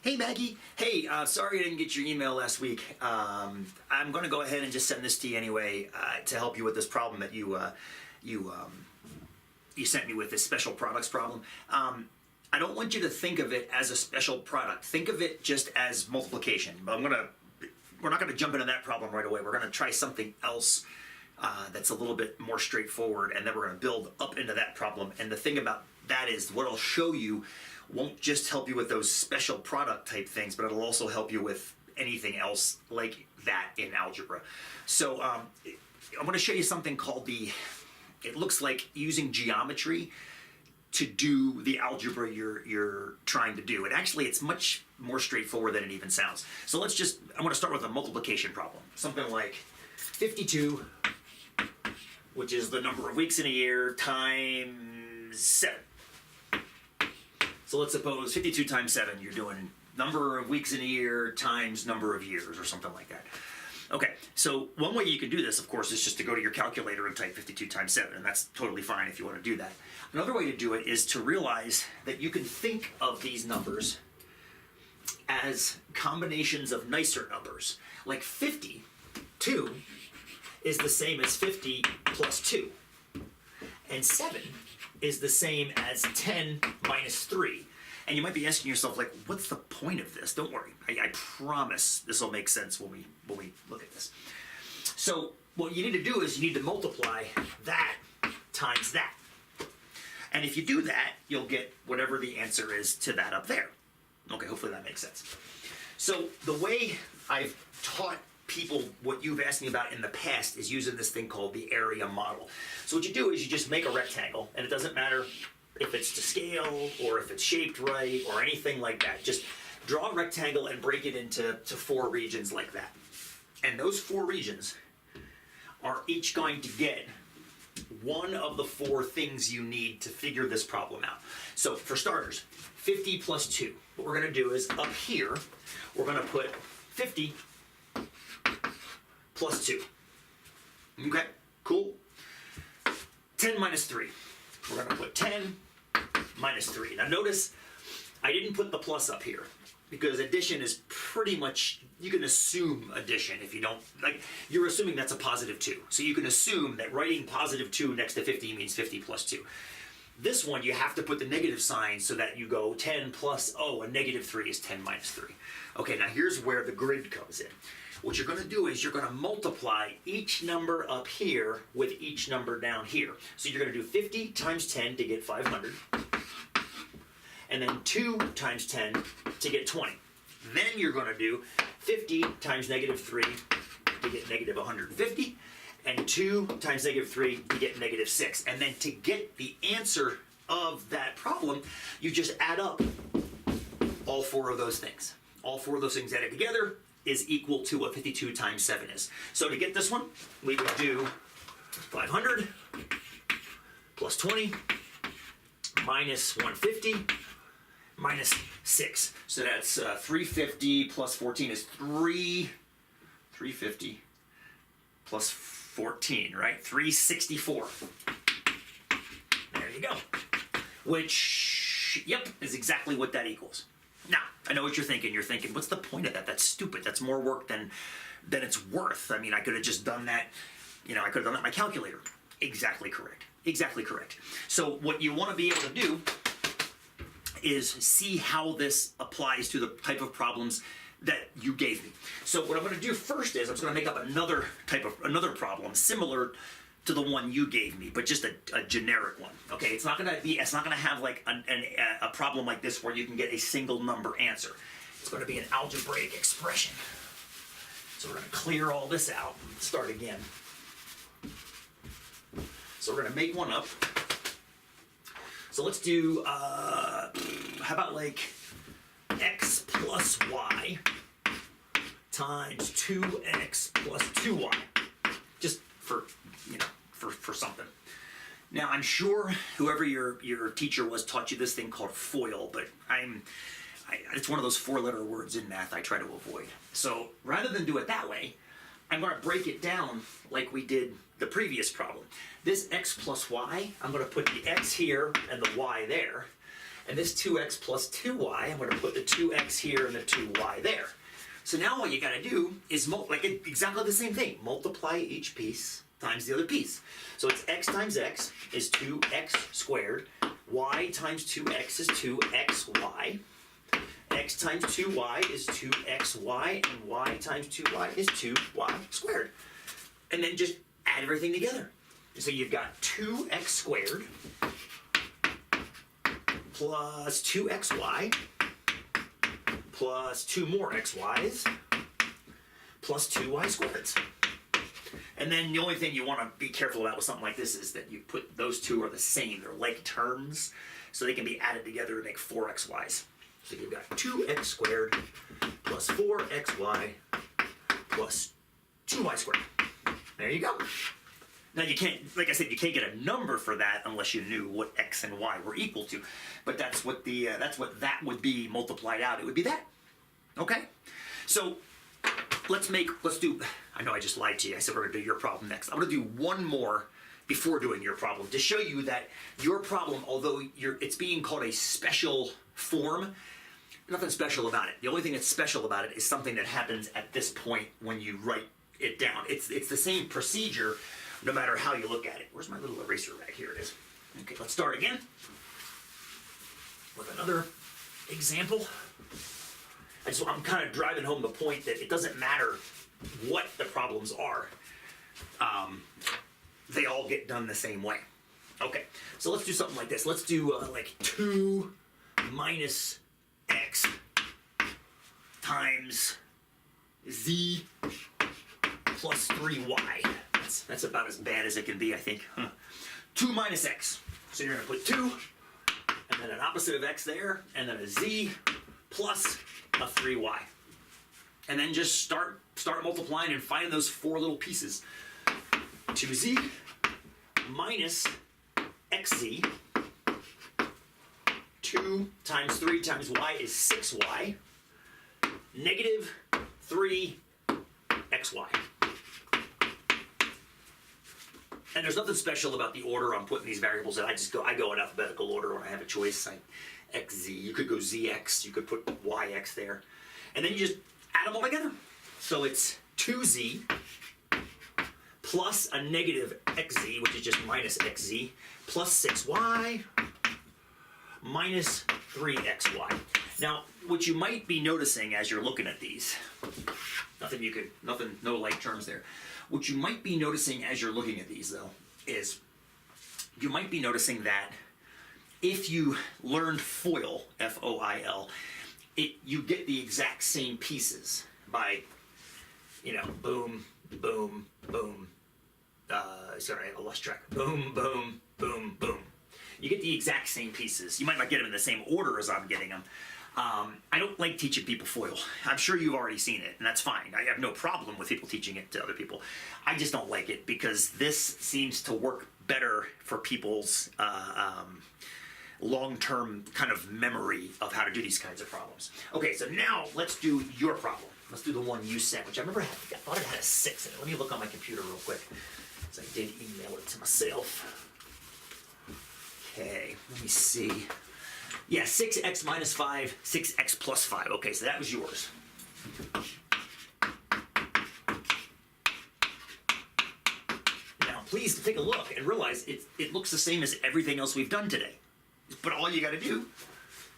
Hey Maggie, hey, sorry I didn't get your email last week. I'm going to go ahead and just send this to you anyway to help you with this problem that you sent me with, this special products problem. I don't want you to think of it as a special product. Think of it just as multiplication. But we're not going to jump into that problem right away. We're going to try something else that's a little bit more straightforward, and then we're going to build up into that problem. And the thing about that is what I'll show you won't just help you with those special product type things, but it'll also help you with anything else like that in algebra. So I'm going to show you something called it looks like using geometry to do the algebra you're trying to do. And actually it's much more straightforward than it even sounds. So I'm going to start with a multiplication problem. Something like 52, which is the number of weeks in a year, times 7. So let's suppose 52 times 7, you're doing number of weeks in a year times number of years or something like that. Okay, so one way you can do this, of course, is just to go to your calculator and type 52 times 7, and that's totally fine if you want to do that. Another way to do it is to realize that you can think of these numbers as combinations of nicer numbers. Like 52 is the same as 50 plus 2, and 7 is the same as 10 minus 3. And you might be asking yourself, like, what's the point of this? Don't worry. I promise this will make sense when we look at this. So what you need to do is you need to multiply that times that. And if you do that, you'll get whatever the answer is to that up there. Okay, hopefully that makes sense. So the way I've taught people what you've asked me about in the past is using this thing called the area model. So what you do is you just make a rectangle, and it doesn't matter if it's to scale or if it's shaped right or anything like that. Just draw a rectangle and break it into 4 regions like that. And those 4 regions are each going to get one of the 4 things you need to figure this problem out. So for starters, 50 plus 2. What we're going to do is up here, we're going to put 50 plus 2. Okay, cool. 10 minus 3. We're going to put 10 minus 3. Now notice I didn't put the plus up here because addition is pretty much, you can assume addition if you don't, like, you're assuming that's a positive 2. So you can assume that writing positive 2 next to 50 means 50 plus 2. This one, you have to put the negative sign so that you go 10 plus, a negative 3 is 10 minus 3. Okay, now here's where the grid comes in. What you're going to do is you're going to multiply each number up here with each number down here. So you're going to do 50 times 10 to get 500. And then 2 times 10 to get 20. Then you're going to do 50 times negative 3 to get negative 150. And 2 times negative 3 to get negative 6. And then to get the answer of that problem, you just add up all 4 of those things. All 4 of those things added together is equal to what 52 times 7 is. So to get this one, we would do 500 plus 20 minus 150 minus 6. So that's 350 plus 14 is 350 plus 14, right? 364. There you go. Which, yep, is exactly what that equals. Now, I know what you're thinking. You're thinking, what's the point of that? That's stupid. That's more work than it's worth. I mean, I could have just done that, I could have done that in my calculator. Exactly correct. Exactly correct. So what you want to be able to do is see how this applies to the type of problems that you gave me. So what I'm going to do first is I'm just going to make up another problem similar to the one you gave me, but just a generic one. Okay, it's not going to have like a problem like this where you can get a single number answer. It's going to be an algebraic expression. So we're going to clear all this out and start again. So we're going to make one up. So let's do, how about like x plus y times 2x plus 2y. Just for something. Now I'm sure whoever your teacher was taught you this thing called FOIL, but it's one of those 4-letter words in math I try to avoid. So rather than do it that way, I'm going to break it down like we did the previous problem. This x plus y, I'm going to put the x here and the y there, And this 2x plus 2y, I'm going to put the 2x here and the 2y there. So now what you got to do is exactly the same thing. Multiply each piece times the other piece. So it's x times x is 2x squared. Y times 2x is 2xy. X times 2y is 2xy, and y times 2y is 2y squared. And then just add everything together. So you've got 2x squared plus 2xy plus 2 more xy's plus 2y squareds. And then the only thing you want to be careful about with something like this is that you put those two are the same. They're like terms, so they can be added together to make 4xy's. So you've got 2x squared plus 4xy plus 2y squared. There you go. Now you can't, like I said, you can't get a number for that unless you knew what x and y were equal to. But that's what that would be multiplied out. It would be that. Okay? So let's do, I know I just lied to you. I said we're going to do your problem next. I'm going to do one more before doing your problem to show you that your problem, although it's being called a special form, nothing special about it. The only thing that's special about it is something that happens at this point when you write it down. It's the same procedure no matter how you look at it. Where's my little eraser rag? Here it is. Okay, let's start again with another example. I'm kind of driving home the point that it doesn't matter what the problems are. They all get done the same way. Okay, so let's do something like this. Let's do like 2 minus x times z plus 3y. That's about as bad as it can be, I think. 2 minus x. So you're going to put 2, and then an opposite of x there, and then a z plus a 3y. And then just start multiplying and finding those 4 little pieces. 2z minus xz. 2 times 3 times y is 6y. Negative 3xy. And there's nothing special about the order I'm putting these variables in. I go in alphabetical order when I have a choice. xz, you could go zx, you could put yx there. And then you just add them all together. So it's 2z plus a negative xz, which is just minus xz, plus 6y minus 3xy. Now, what you might be noticing as you're looking at these, no like terms there. What you might be noticing as you're looking at these, though, is you might be noticing that if you learned FOIL, F-O-I-L, you get the exact same pieces by, boom, boom, boom. Sorry, I lost track. Boom, boom, boom, boom. You get the exact same pieces. You might not get them in the same order as I'm getting them. I don't like teaching people FOIL. I'm sure you've already seen it, and that's fine. I have no problem with people teaching it to other people. I just don't like it because this seems to work better for people's long-term kind of memory of how to do these kinds of problems. Okay, so now let's do your problem. Let's do the one you sent, which I thought it had a 6 in it. Let me look on my computer real quick, because I did email it to myself. Okay, let me see. Yeah, 6x minus 5, 6x plus 5. Okay, so that was yours. Now, please take a look and realize it looks the same as everything else we've done today. But all you got to do,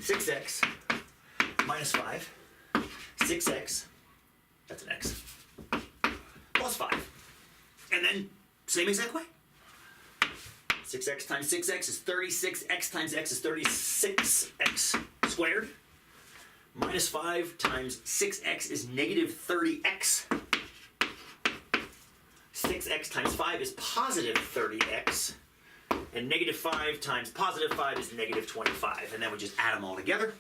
6x minus 5, 6x, that's an x, plus 5. And then, same exact way. 6x times 6x is 36x times x is 36x squared. Minus 5 times 6x is negative 30x. 6x times 5 is positive 30x. And negative 5 times positive 5 is negative 25. And then we just add them all together.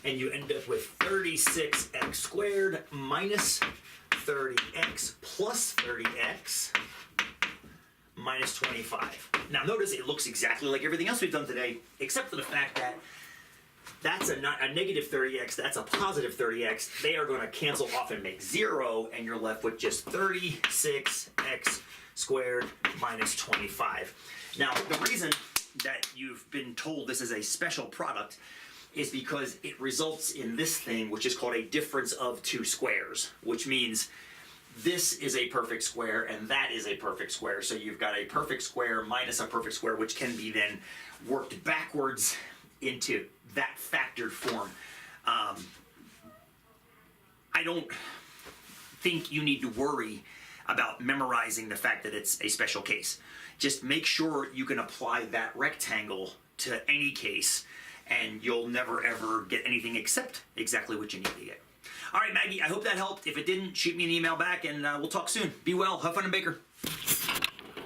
And you end up with 36x squared minus 30x plus 30x minus 25. Now notice it looks exactly like everything else we've done today, except for the fact that that's a negative 30x, that's a positive 30x. They are going to cancel off and make 0, and you're left with just 36x squared minus 25. Now, the reason that you've been told this is a special product is because it results in this thing, which is called a difference of two squares, which means this is a perfect square and that is a perfect square. So you've got a perfect square minus a perfect square, which can be then worked backwards into that factored form. I don't think you need to worry about memorizing the fact that it's a special case. Just make sure you can apply that rectangle to any case, and you'll never ever get anything except exactly what you need to get. All right, Maggie, I hope that helped. If it didn't, shoot me an email back, and we'll talk soon. Be well. Have fun in Baker.